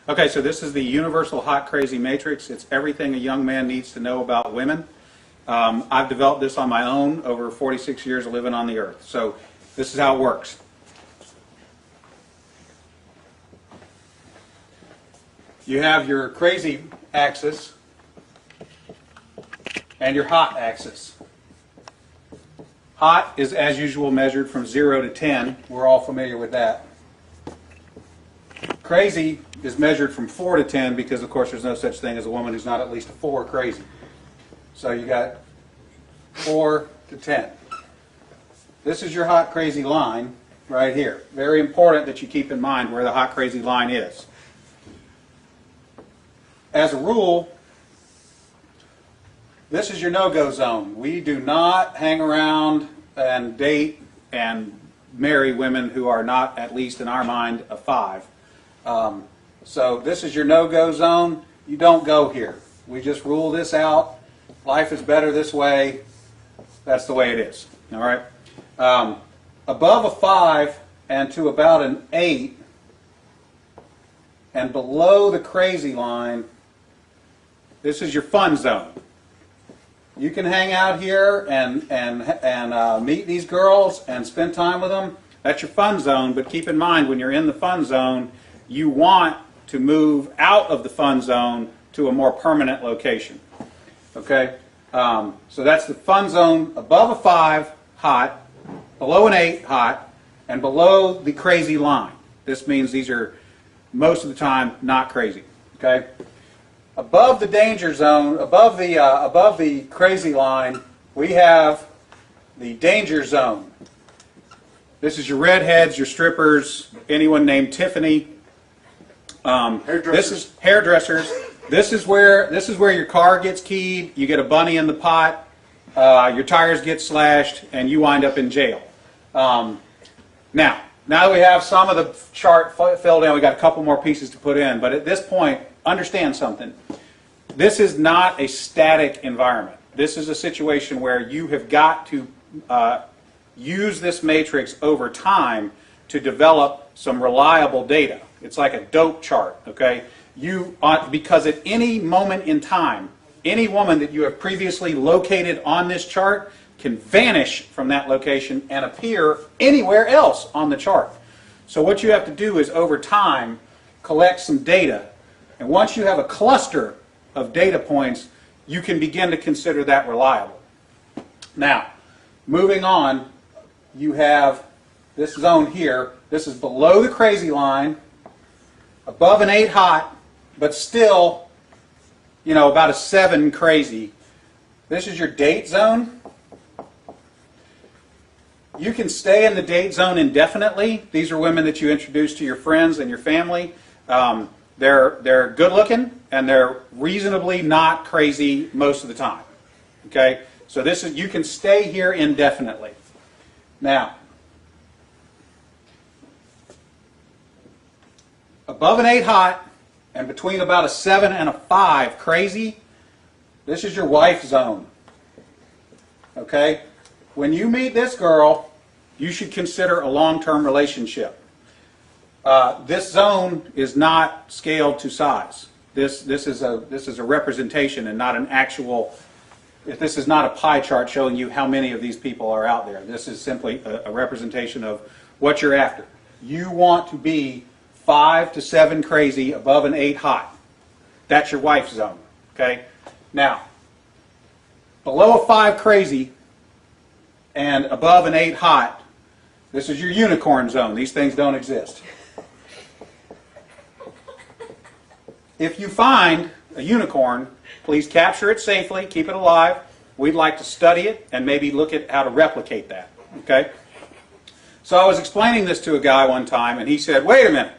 Okay, so this is the Universal Hot Crazy Matrix. It's everything a young man needs to know about women. I've developed this on my own over 46 years of living on the earth. So this is how it works. You have your crazy axis and your hot axis. Hot is, as usual, measured from 0 to 10. We're all familiar with that. Crazy is measured from 4 to 10 because, of course, there's no such thing as a woman who's not at least a 4 crazy. So you got 4 to 10. This is your hot crazy line right here. Very important that you keep in mind where the hot crazy line is. As a rule, this is your no-go zone. We do not hang around and date and marry women who are not, at least in our mind, a 5. So this is your no-go zone. You don't go here. We just rule this out. Life is better this way. That's the way it is. All right. Above a 5 and to about an 8 and below the crazy line, this is your fun zone. You can hang out here and meet these girls and spend time with them. That's your fun zone, but keep in mind when you're in the fun zone, you want to move out of the fun zone to a more permanent location. Okay? So that's the fun zone above a 5, hot, below an 8, hot, and below the crazy line. This means these are most of the time not crazy. Okay? Above the danger zone, above the crazy line, we have the danger zone. This is your redheads, your strippers, anyone named Tiffany. This is hairdressers. This is where your car gets keyed. You get a bunny in the pot. Your tires get slashed, and you wind up in jail. Now that we have some of the chart filled in, we got a couple more pieces to put in. But at this point, understand something. This is not a static environment. This is a situation where you have got to use this matrix over time to develop some reliable data. It's like a dope chart, okay? Because at any moment in time, any woman that you have previously located on this chart can vanish from that location and appear anywhere else on the chart. So what you have to do is over time collect some data, and once you have a cluster of data points, you can begin to consider that reliable. Now, moving on, you have this zone here. This is below the crazy line, above an 8 hot, but still, about a 7 crazy. This is your date zone. You can stay in the date zone indefinitely. These are women that you introduce to your friends and your family. They're good looking and they're reasonably not crazy most of the time. Okay? So you can stay here indefinitely. Now, above an 8 hot and between about a 7 and a 5 crazy, this is your wife zone. Okay? When you meet this girl, you should consider a long-term relationship. This zone is not scaled to size. This is a representation and not an actual. This is not a pie chart showing you how many of these people are out there. This is simply a representation of what you're after. You want to be 5 to 7 crazy above an 8 hot. That's your wife zone. Okay? Now, below a 5 crazy and above an 8 hot, this is your unicorn zone. These things don't exist. If you find a unicorn, please capture it safely, keep it alive. We'd like to study it and maybe look at how to replicate that. Okay? So I was explaining this to a guy one time, and he said, wait a minute.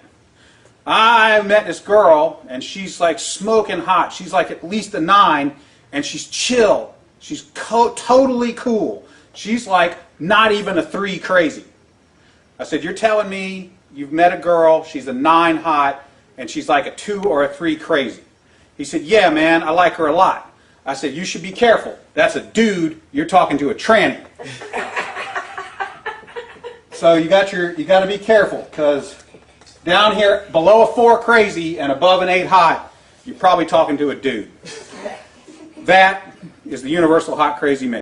I met this girl, and she's like smoking hot. She's like at least a 9, and she's chill. She's totally cool. She's like not even a 3 crazy. I said, you're telling me you've met a girl, she's a 9 hot, and she's like a 2 or a 3 crazy. He said, yeah, man, I like her a lot. I said, you should be careful. That's a dude. You're talking to a tranny. So you got to be careful, because down here below a 4 crazy and above an 8 hot, you're probably talking to a dude. That is the universal hot crazy mix.